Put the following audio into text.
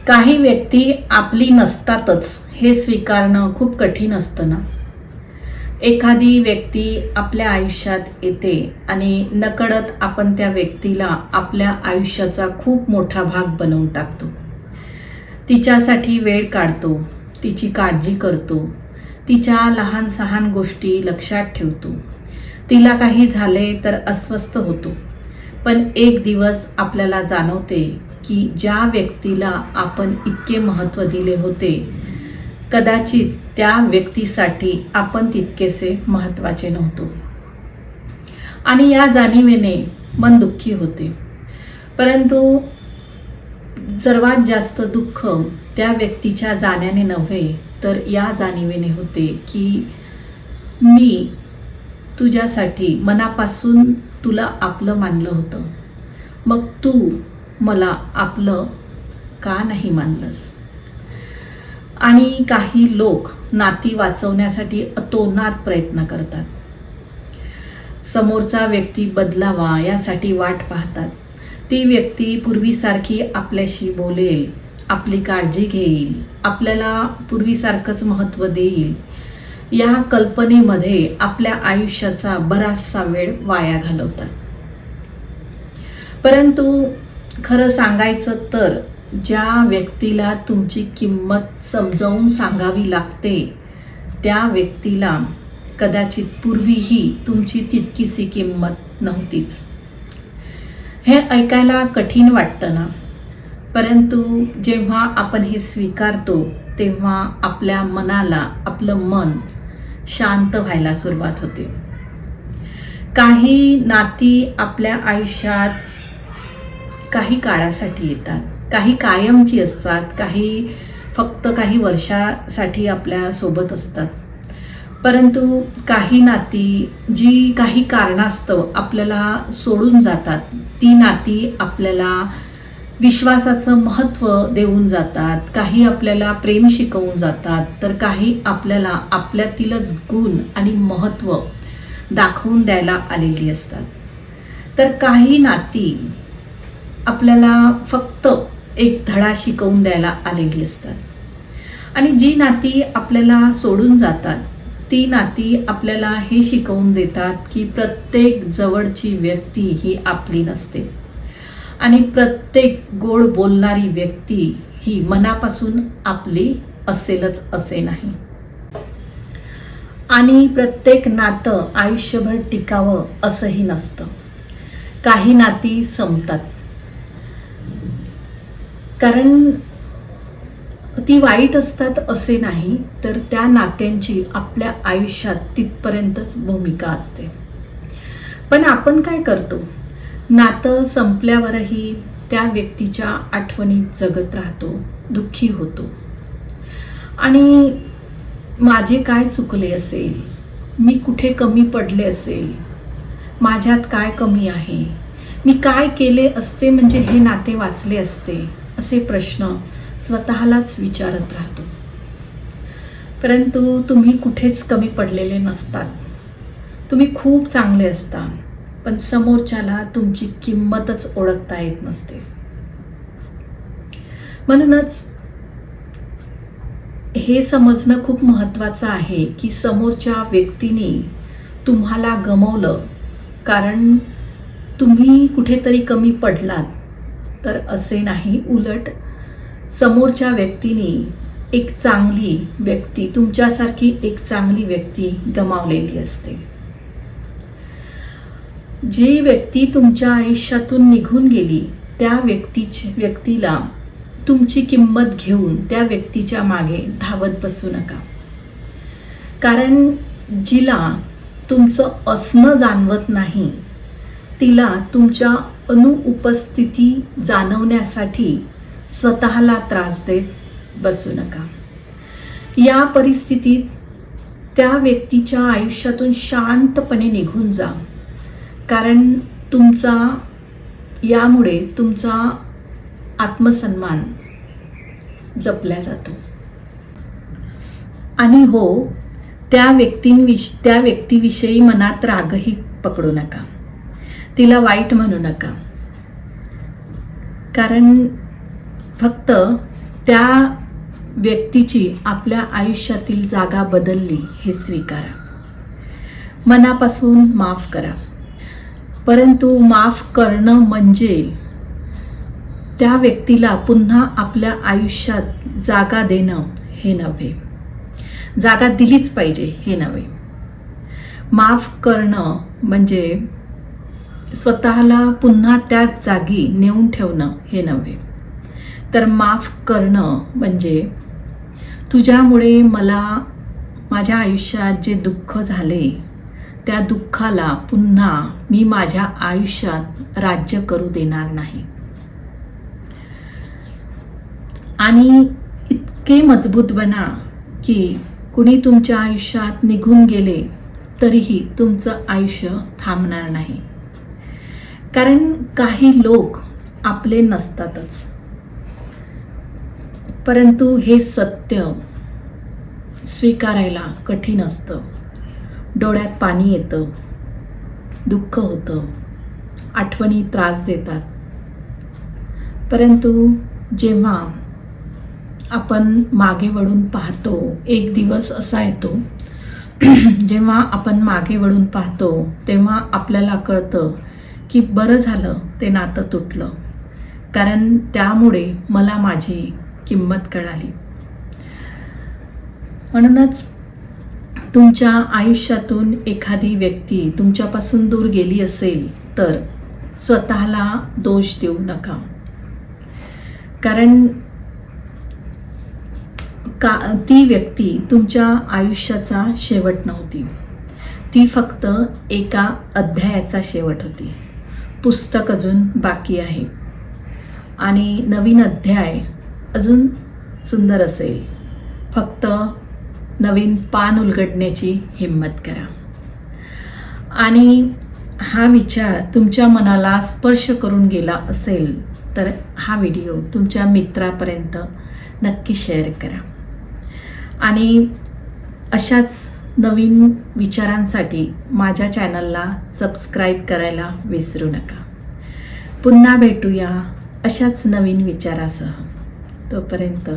काही व्यक्ती आपली नसतातच हे स्वीकारणं खूप कठीण असतं ना. एखादी व्यक्ती आपल्या आयुष्यात येते आणि नकळत आपण त्या व्यक्तीला आपल्या आयुष्याचा खूप मोठा भाग बनवून टाकतो. तिच्यासाठी वेळ काढतो, तिची काळजी करतो, तिच्या लहान सहान गोष्टी लक्षात ठेवतो. तिला काही झाले तर अस्वस्थ होतो. पण एक दिवस आपल्याला जाणवते की ज्या व्यक्तीला आपण इतके महत्त्व दिले होते, कदाचित त्या व्यक्तीसाठी आपण तितकेसे महत्त्वाचे नव्हतो. आणि या जाणीवेने मन दुःखी होते. परंतु सर्वात जास्त दुःख त्या व्यक्तीच्या जाण्याने नव्हे, तर या जाणीवेने होते की मी तुझ्यासाठी मनापासून तुला आपलं मानलं होतं, मग तू मला आपलं का नाही मानलंस. आणि काही लोक नाती वाचवण्यासाठी अतोनात प्रयत्न करतात. समोरचा व्यक्ती बदलावा यासाठी वाट पाहतात. ती व्यक्ती पूर्वीसारखी आपल्याशी बोलेल, आपली काळजी घेईल, आपल्याला पूर्वीसारखंच महत्त्व देईल, या कल्पनेमध्ये आपल्या आयुष्याचा बराचसा वेळ वाया घालवतात. परंतु खरं सांगायचं तर ज्या व्यक्तीला तुमची किंमत समजावून सांगावी लागते, त्या व्यक्तीला कदाचित पूर्वीही तुमची तितकीशी किंमत नव्हतीच. हे ऐकायला कठीण वाटतं ना. परंतु जेव्हा आपण हे स्वीकारतो तेव्हा आपल्या मनाला, आपलं मन शांत व्हायला सुरुवात होते. काही नाती आपल्या आयुष्यात काही काळासाठी येतात, काही कायमची असतात, काही फक्त काही वर्षासाठी आपल्या सोबत असतात. परंतु काही नाती जी काही कारणास्तव आपल्याला सोडून जातात, ती नाती आपल्याला विश्वासाचं महत्त्व देऊन जातात, काही आपल्याला प्रेम शिकवून जातात, तर काही आपल्याला आपल्यातीलच गुण आणि महत्त्व दाखवून द्यायला आलेली असतात. तर काही नाती आपल्याला फक्त एक धडा शिकवून द्यायला आलेली असतात. आणि जी नाती आपल्याला सोडून जातात, ती नाती आपल्याला हे शिकवून देतात की प्रत्येक जवळची व्यक्ती ही आपली नसते आणि प्रत्येक गोड बोलणारी व्यक्ती ही मनापासून आपली असेलच असे नाही. आणि प्रत्येक नातं आयुष्यभर टिकावं असंही नसतं. काही नाती संपतात, कारण ती वाईट असतात असे नाही, तर त्या नात्यांची आपल्या आयुष्यात तिथपर्यंतच भूमिका असते. पण आपण काय करतो, नातं संपल्यावरही त्या व्यक्तीच्या आठवणीत जगत राहतो, दुःखी होतो. आणि माझे काय चुकले असेल, मी कुठे कमी पडले असेल, माझ्यात काय कमी आहे, मी काय केले असते म्हणजे हे नाते वाचले असते, असे प्रश्न स्वतःलाच विचारत राहतो. परंतु तुम्ही कुठेच कमी पडलेले नसतात. तुम्ही खूप चांगले असता, पण समोरच्याला तुमची किंमतच ओळखता येत नसते. म्हणूनच हे समजणं खूप महत्त्वाचं आहे की समोरच्या व्यक्तीने तुम्हाला गमावलं कारण तुम्ही कुठेतरी कमी पडलात, तर असे नाही. उलट समोरच्या व्यक्तीने एक चांगली व्यक्ती, तुमच्यासारखी एक चांगली व्यक्ती गमावलेली असते. जी व्यक्ती तुमच्या आयुष्यातून निघून गेली, त्या व्यक्तीला तुमची किंमत घेऊन त्या व्यक्तीच्या मागे धावत बसू नका. कारण जिला तुमचं असणं जाणवत नाही, तिला तुमच्या अनुपस्थिती जाणवण्यासाठी स्वतःला त्रास देत बसू नका. या परिस्थितीत त्या व्यक्तीच्या आयुष्यातून शांतपणे निघून जा, कारण यामुळे तुमचा आत्मसन्मान जपला जातो. आणि हो, त्या व्यक्तीविषयी मनात रागही पकडू नका, तिला वाईट म्हणू नका. कारण फक्त त्या व्यक्तीची आपल्या आयुष्यातील जागा बदलली हे स्वीकारा. मनापासून माफ करा. परंतु माफ करणं म्हणजे त्या व्यक्तीला पुन्हा आपल्या आयुष्यात जागा देणं हे नव्हे. जागा दिलीच पाहिजे हे नव्हे. माफ करणं म्हणजे स्वतःला पुन्हा त्याच जागी नेऊन ठेवणं हे नव्हे. तर माफ करणं म्हणजे तुझ्यामुळे मला माझ्या आयुष्यात जे दुःख झाले त्या दुःखाला पुन्हा मी माझ्या आयुष्यात राज्य करू देणार नाही. आणि इतके मजबूत बना की कुणी तुमच्या आयुष्यात निघून गेले तरीही तुमचं आयुष्य थांबणार नाही. कारण काही लोक आपले नसतातच. परंतु हे सत्य स्वीकारायला कठीण असतं. डोळ्यात पाणी येतं, दुःख होतं, आठवणी त्रास देतात. परंतु जेव्हा आपण मागे वळून पाहतो, एक दिवस असा येतो जेव्हा आपण मागे वळून पाहतो तेव्हा आपल्याला कळतं की बरं झालं ते नातं तुटलं, कारण त्यामुळे मला माझी किंमत कळाली. म्हणूनच तुमच्या आयुष्यातून एखादी व्यक्ती तुमच्यापासून दूर गेली असेल तर स्वतःला दोष देऊ नका. कारण ती व्यक्ती तुमच्या आयुष्याचा शेवट नव्हती. ती फक्त एका अध्यायाचा शेवट होती. पुस्तक अजून बाकी आहे आणि नवीन अध्याय अजून सुंदर असेल. फक्त नवीन पान उलगडण्याची हिम्मत करा. आणि हा विचार तुमच्या मनाला स्पर्श करून गेला असेल तर हा व्हिडिओ तुमच्या मित्रापर्यंत नक्की शेअर करा. आणि अशाच नवीन विचारांसाठी माझ्या चॅनलला सबस्क्राईब करायला विसरू नका. पुन्हा भेटूया अशाच नवीन विचारासह. तोपर्यंत